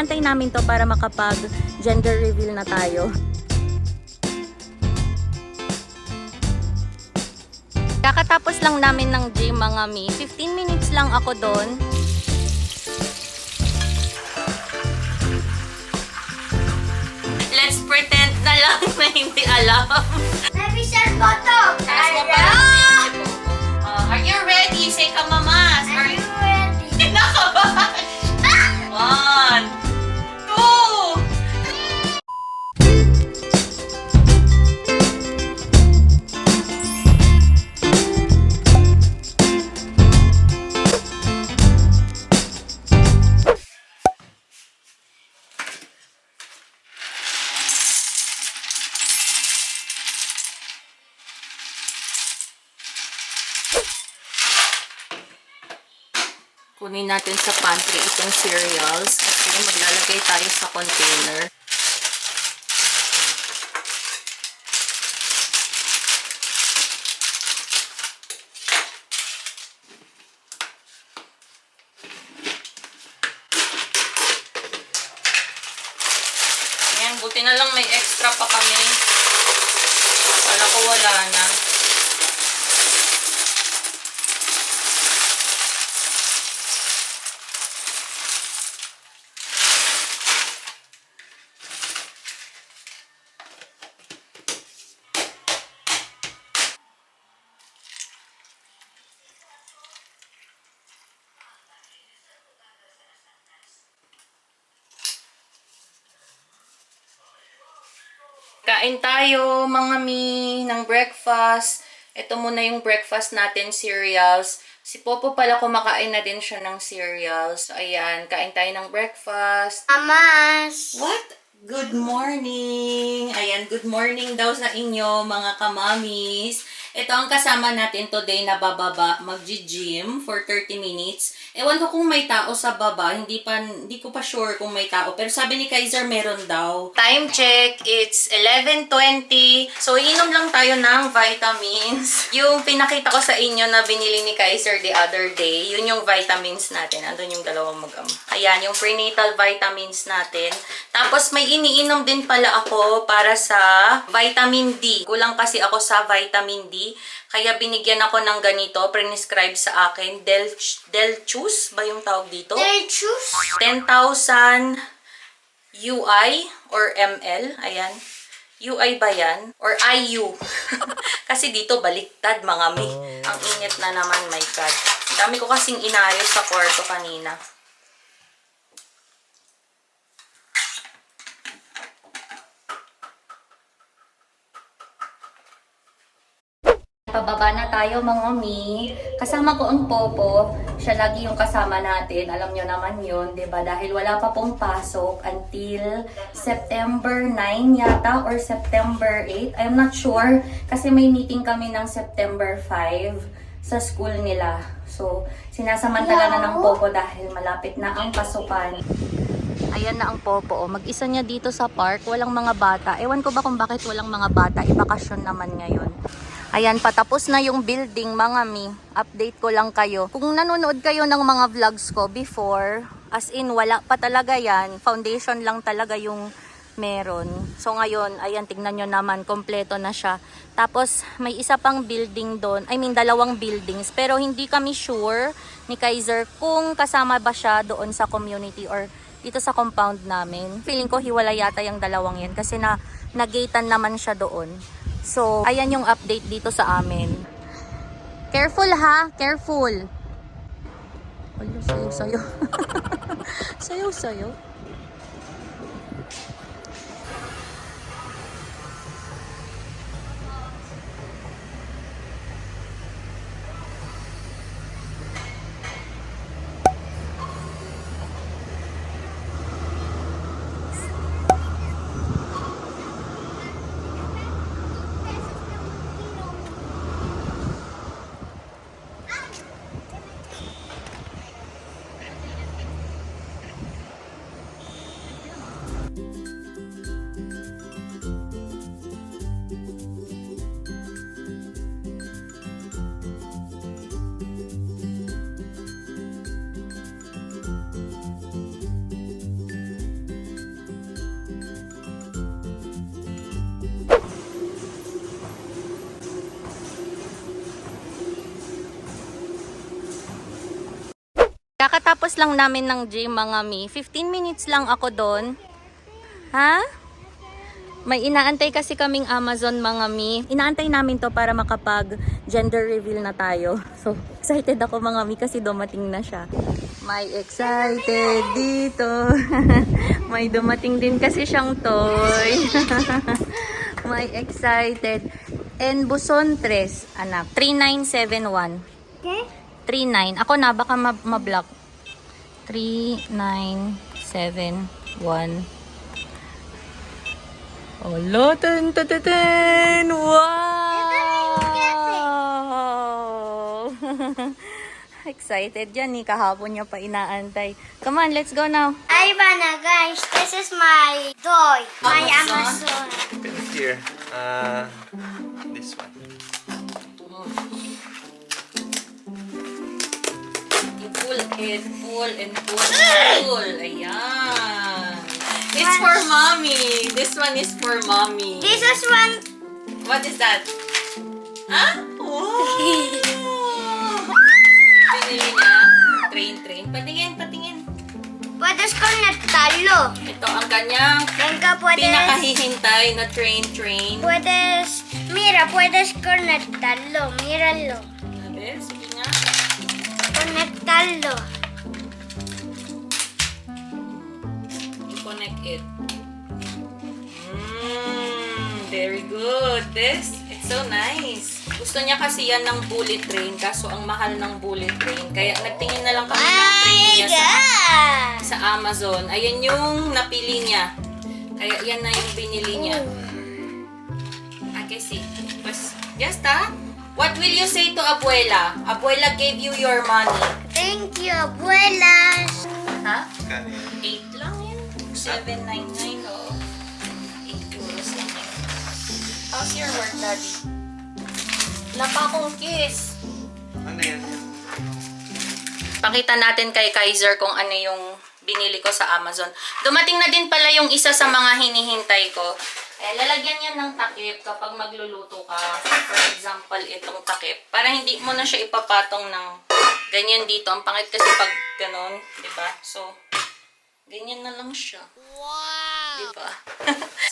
inaantay namin to para makapag gender reveal na tayo. Kakatapos lang namin ng gym mga mi. 15 minutes lang ako doon. Let's pretend na lang na hindi alam. Baby shark bottom. Are you ready? Say ka, mamas. Are you ready? Nakabahan. 1, 2. Kunin natin sa pantry itong cereals kasi maglalagay tayo sa container. Ayan, buti na lang may extra pa kami. Kala ko wala na. Kain tayo, mga mi, ng breakfast. Ito muna yung breakfast natin, cereals. Si Popo pala kumakain na din siya ng cereals. So, ayan, kain tayo ng breakfast. Amas. What? Good morning! Ayan, good morning daw sa inyo, mga kamamis. Ito ang kasama natin today na bababa, mag-gym for 30 minutes. Ewan ko kung may tao sa baba, hindi ko pa sure kung may tao. Pero sabi ni Kaiser, meron daw. Time check, it's 11:20. So, iinom lang tayo ng vitamins. Yung pinakita ko sa inyo na binili ni Kaiser the other day, yun yung vitamins natin. Andun yung dalawang mag-ama. Ayan, yung prenatal vitamins natin. Tapos, may iniinom din pala ako para sa vitamin D. Kulang kasi ako sa vitamin D. Kaya binigyan ako ng ganito, prescribe sa akin. Delchus ba yung tawag dito? Delchus? 10,000 UI or ML. Ayan. UI ba yan? Or IU? Kasi dito baliktad mga mi. Ang init na naman, my God. Ang dami ko kasing inayos sa kwarto kanina. Pababa na tayo mga mi. Kasama ko ang Popo. Siya lagi yung kasama natin. Alam nyo naman yun, diba? Dahil wala pa pong pasok until September 9 yata or September 8. I'm not sure. Kasi may meeting kami ng September 5 sa school nila. So, sinasamantala na ng Popo dahil malapit na ang pasukan. Ayan na ang Popo. Mag-isa niya dito sa park. Walang mga bata. Ewan ko ba kung bakit walang mga bata. Ibakasyon naman ngayon. Ayan, patapos na yung building, mga mi. Update ko lang kayo. Kung nanonood kayo ng mga vlogs ko before, as in, wala pa talaga yan. Foundation lang talaga yung meron. So ngayon, ayan, tignan nyo naman, kompleto na siya. Tapos, may isa pang building doon. I mean, dalawang buildings. Pero hindi kami sure ni Kaiser kung kasama ba siya doon sa community or dito sa compound namin. Feeling ko hiwala yata yung dalawang yan kasi nagatean naman siya doon. So, ayan yung update dito sa amin. Careful ha, careful. Wala, sayo-sayo. Sayo-sayo. Kakatapos lang namin ng gym, mga mi. 15 minutes lang ako doon. Ha? May inaantay kasi kaming Amazon, mga mi. Inaantay namin to para makapag gender reveal na tayo. So, excited ako, mga mi, kasi dumating na siya. May excited dito. May dumating din kasi siyang toy. May excited. En Buson 3, anak. 3971. Okay? 39. Ako na, baka ma-block. 3971. Olo, ten, ten, ten, ten. Wow! Excited yan eh. Kahapon niya pa inaantay. Come on, let's go now. Ivana, guys, this is my toy. My Amazon? Amazon. Open it here. This one. Full and full and full and full. Ayan. It's for mommy. This one is for mommy. This is one. What is that? Ah? Wow! Pinili niya. Train. Patingin. Puedes conectarlo. Ito ang kanyang Venga, puedes. pinakahihintay na train. Puedes. Mira, puedes conectarlo. Míralo. Sabi, sige nga. Conectarlo. I-connect it. Very good. It's so nice. Gusto niya kasi yan ng bullet train, kaso ang mahal ng bullet train. Kaya nagtingin na lang kami ng train My niya God. sa Amazon. Ayan yung napili niya. Kaya yan na yung binili niya. Okay, see. Just what will you say to Abuela? Abuela gave you your money. Thank you, abuelas. Ha? Got it. 8 lang yan. 7.99 o 8 euros lang yan. How's your work, Daddy? Wala pa akong kiss. Ano yan? Pakita natin kay Kaiser kung ano yung binili ko sa Amazon. Dumating na din pala yung isa sa mga hinihintay ko. Lalagyan yan ng takip kapag magluluto ka. For example, itong takip. Para hindi mo na siya ipapatong ng ganyan dito. Ang pangit kasi pag ganon, di ba? So, ganyan na lang siya. Wow! Di ba?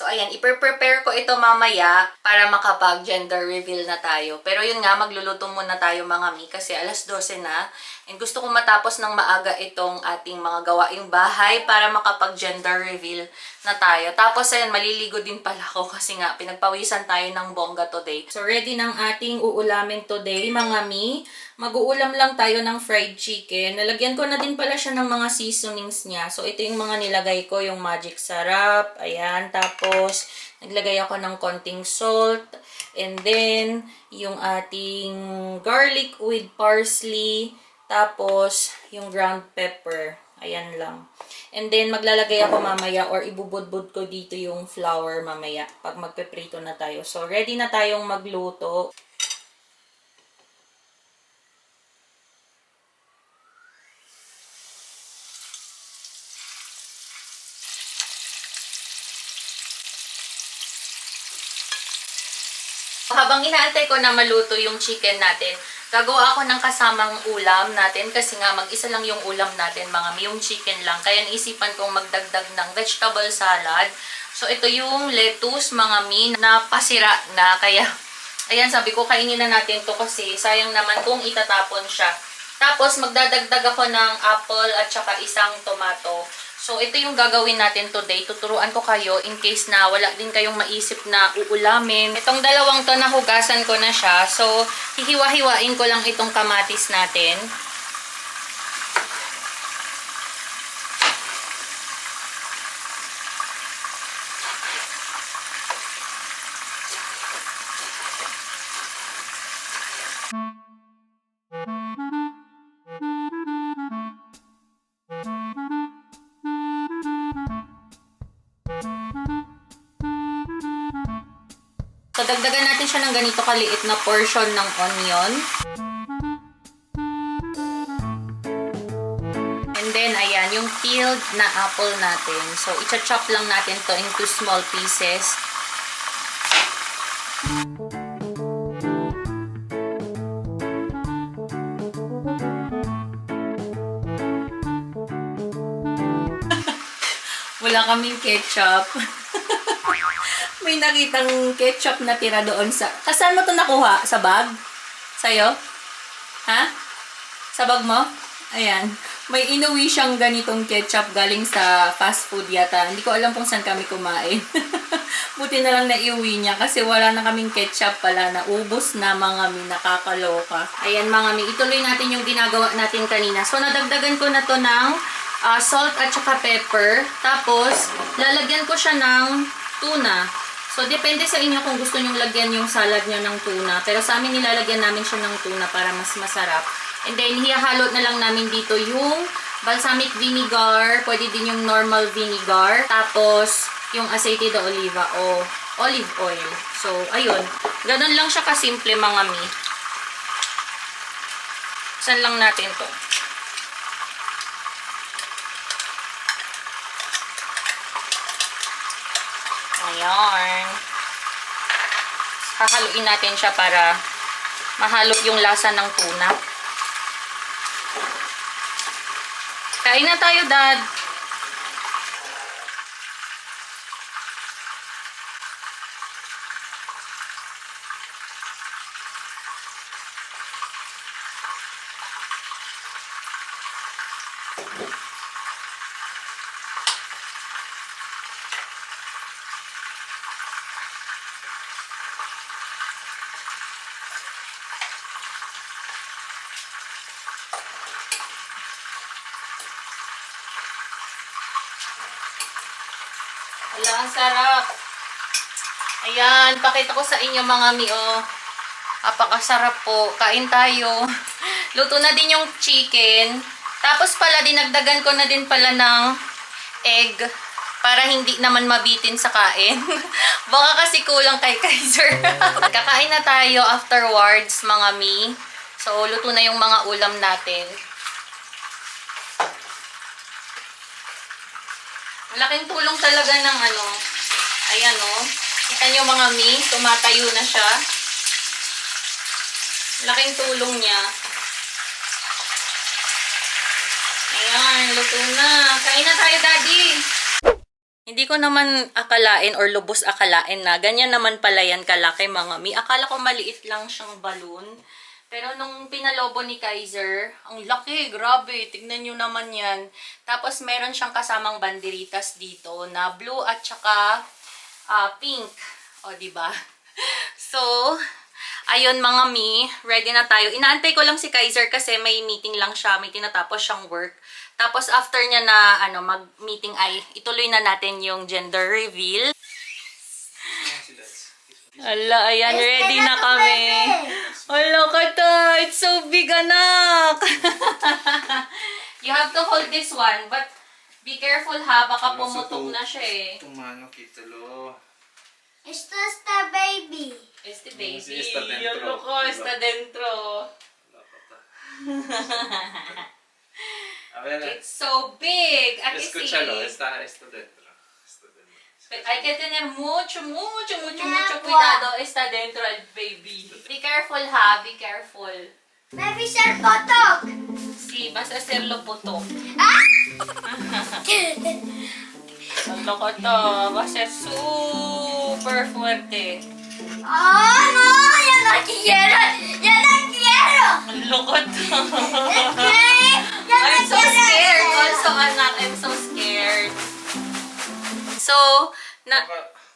So, ayan. I-prepare ko ito mamaya para makapag-gender reveal na tayo. Pero yun nga, magluluto muna tayo, mga mi, kasi alas 12 na. And gusto kong matapos ng maaga itong ating mga gawaing bahay para makapag-gender reveal na tayo. Tapos, ayan, maliligo din pala ako kasi nga, pinagpawisan tayo ng bongga today. So, ready ng ating uulamin today, mga mi. Mag-uulam lang tayo ng fried chicken. Nalagyan ko na din pala siya ng mga seasonings niya. So, ito yung mga nilagay ko, yung magic sarap. Ayan, tapos, naglagay ako ng konting salt. And then, yung ating garlic with parsley. Tapos, yung ground pepper. Ayan lang. And then, maglalagay ako mamaya or ibubudbud ko dito yung flour mamaya pag magpeprito na tayo. So, ready na tayong magluto. Habang inaantay ko na maluto yung chicken natin, gagawa ako ng kasamang ulam natin kasi nga mag-isa lang yung ulam natin, mga mi, yung chicken lang. Kaya naisipan kong magdagdag ng vegetable salad. So, ito yung lettuce, mga mi, na pasira na. Kaya, ayan, sabi ko, kainin na natin to kasi sayang naman kung itatapon siya. Tapos, magdadagdag ako ng apple at saka isang tomato. So, ito yung gagawin natin today. Tuturuan ko kayo in case na wala din kayong maisip na uulamin. Itong dalawang to, nahugasan ko na siya. So, hihiwa-hiwain ko lang itong kamatis natin. So, dagdagan natin siya ng ganito kaliit na portion ng onion. And then, ayan, yung peeled na apple natin. So, icha-chop lang natin to into small pieces. Wala kaming ketchup. May nakitang ketchup na tira doon sa... Saan mo to nakuha? Sa bag? Sa'yo? Ha? Sa bag mo? Ayan. May inuwi siyang ganitong ketchup galing sa fast food yata. Hindi ko alam kung saan kami kumain. Buti na lang naiuwi niya kasi wala na kaming ketchup pala. Naubos na mga mi. Nakakaloka. Ayan mga mi. Ituloy natin yung ginagawa natin kanina. So nadagdagan ko na to ng salt at saka pepper. Tapos lalagyan ko siya ng tuna. So depende sa inyo kung gusto nyong lagyan yung salad niya ng tuna. Pero sa amin nilalagyan namin siya ng tuna para mas masarap. And then, hihalo na lang namin dito yung balsamic vinegar. Pwede din yung normal vinegar. Tapos, yung aceite de oliva o olive oil. So, ayun. Ganun lang siya kasimple mga mi. Saan lang natin to? Ayan. Hahaluin natin siya para mahalo yung lasa ng tuna. Kain na tayo, Dad. Wala, ang sarap. Ayan, pakita ko sa inyo mga mi, oh. Apakasarap po. Kain tayo. Luto na din yung chicken. Tapos pala, dinagdagan ko na din pala ng egg para hindi naman mabitin sa kain. Baka kasi kulang kay Kaiser. Kakain na tayo afterwards, mga mi. So, luto na yung mga ulam natin. Malaking tulong talaga ng ano. Ayan o. Oh. Kita nyo mga mi, tumatayo na siya. Malaking tulong niya. Ayan, luto na. Kain na tayo, Daddy. Hindi ko naman akalain or lubos akalain na ganyan naman pala yan kalaki mga mi. Akala ko maliit lang siyang balloon. Pero nung pinalobo ni Kaiser, ang laki, grabe, tignan nyo naman yan. Tapos meron siyang kasamang banderitas dito na blue at saka pink. O, diba? So, ayun mga mi, ready na tayo. Inaantay ko lang si Kaiser kasi may meeting lang siya, may tinatapos siyang work. Tapos after niya na mag-meeting ay ituloy na natin yung gender reveal. Ala, ayan, ready na kami. Ala ka to, it's so big, anak. You have to hold this one, but be careful ha, baka pumutok na siya eh. Tumano, kitalo. Esto es the baby. Este baby. Sí, está dentro. Yung loko, está dentro. A ver, It's so big. Aquí sí. escúchalo, está dentro. Hay que tener mucho cuidado. Está dentro el baby. Be careful ha, be careful. Baby ser potok. Sí, vas a hacerlo puto. Ah! Ang loko to. Va a ser super fuerte. Oh no, ya no quiero. Ya no quiero. Ang loko to. Ya no I'm so quiero. scared. Also, anak, I'm so scared. So,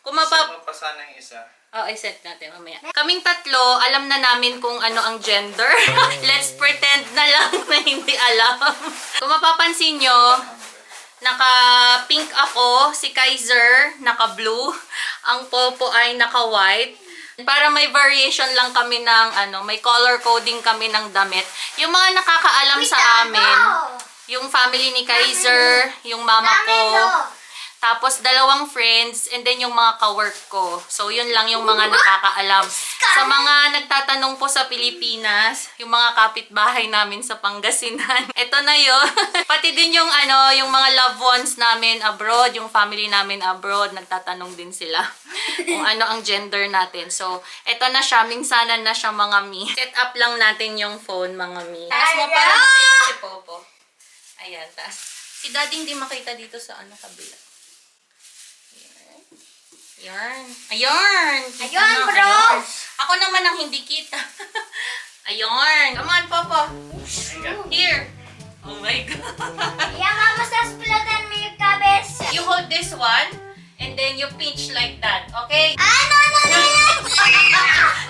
kung Mapasa na yung isa. Oh, i-set natin mamaya. Kaming tatlo, alam na namin kung ano ang gender. Let's pretend na lang na hindi alam. Kung mapapansin nyo, naka-pink ako, si Kaiser, naka-blue, ang Popo ay naka-white. Para may variation lang kami ng may color coding kami ng damit. Yung mga nakakaalam sa amin, yung family ni Kaiser, yung mama ko, tapos 2 friends, and then yung mga ka-work ko. So, yun lang yung mga nakakaalam. Sa mga nagtatanong po sa Pilipinas, yung mga kapitbahay namin sa Pangasinan, ito na yun. Pati din yung, yung mga loved ones namin abroad, yung family namin abroad, nagtatanong din sila kung ano ang gender natin. So, ito na siya. Minsanan na siya mga mi. Set up lang natin yung phone mga mi. Taas mo para makita si Popo. Ayan, taas. Si Daddy hindi makita dito sa kabila. Ayun. Ayun. Ayun, Ano, bro. ayun. Ako naman ang hindi kita. Ayun. Come on, Popo. Here. Oh my God. Yeah, mama, sasplatan mo yung kabesa. You hold this one, and then you pinch like that, okay? Ano,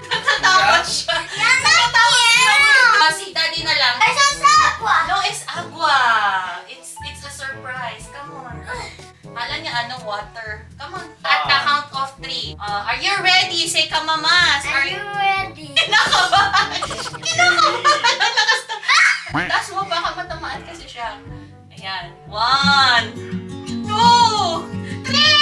Natatakot siya. Natatakot siya. Si Daddy na lang. Ay, sasakwa. No, it's agua. It's a surprise. Come on. Kala niya ano, water. Come on. At the count of 3. Are you ready? Say ka, mamas. Are you ready? Kinakabahan. Kinakabahan. Ang lakas na. Taas mo, baka matamaan kasi siya. Ayan. 1, 2, 3.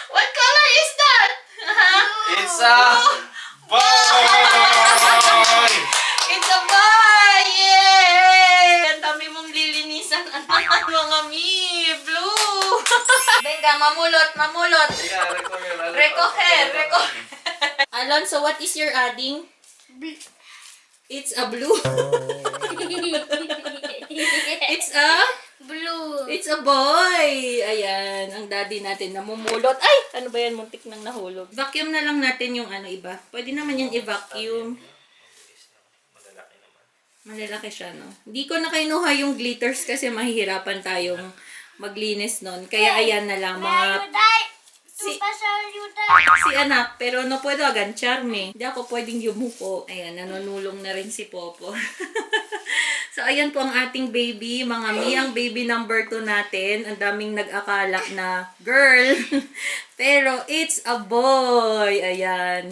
What color is that? It's a boy! It's a boy! Yay! Ang dami mong lilinisan. Mga mi! Blue! Venga, mamulot, mamulot. Recoger. Alonso, what is your adding? It's a blue. It's a boy. Ayan, ang daddy natin namumulot. Ay, ano ba yan? Muntik nang nahulog. Vacuum na lang natin yung ano iba. Pwede naman yan i-vacuum. Malalaki siya, no? Hindi ko na kinuha yung glitters kasi mahihirapan tayong maglinis nun. Kaya ayan na lang mga... Si anak, pero no puedo agancharme. Hindi ako pwedeng yumuko. Ayan, nanunulong na rin si Popo. So, ayan po ang ating baby. Mga mi, ang baby number 2 natin. Ang daming nag-akala na girl. Pero it's a boy. Ayan.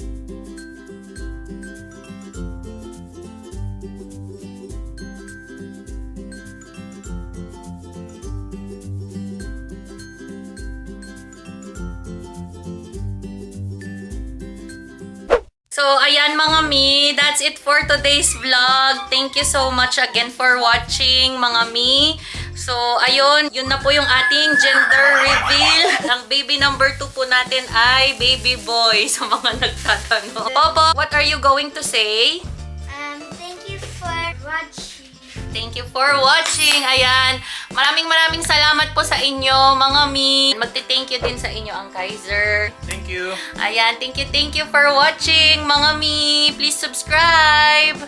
So, ayan mga mi, that's it for today's vlog. Thank you so much again for watching mga mi. So, ayun, yun na po yung ating gender reveal. Ang baby number 2 po natin ay baby boy sa mga nagtatanong. Popo, what are you going to say? Thank you for watching. Thank you for watching. Ayan. Maraming salamat po sa inyo, mga mi. Magti-thank you din sa inyo, ang Kaiser. Thank you. Ayan. Thank you for watching, mga mi. Please subscribe.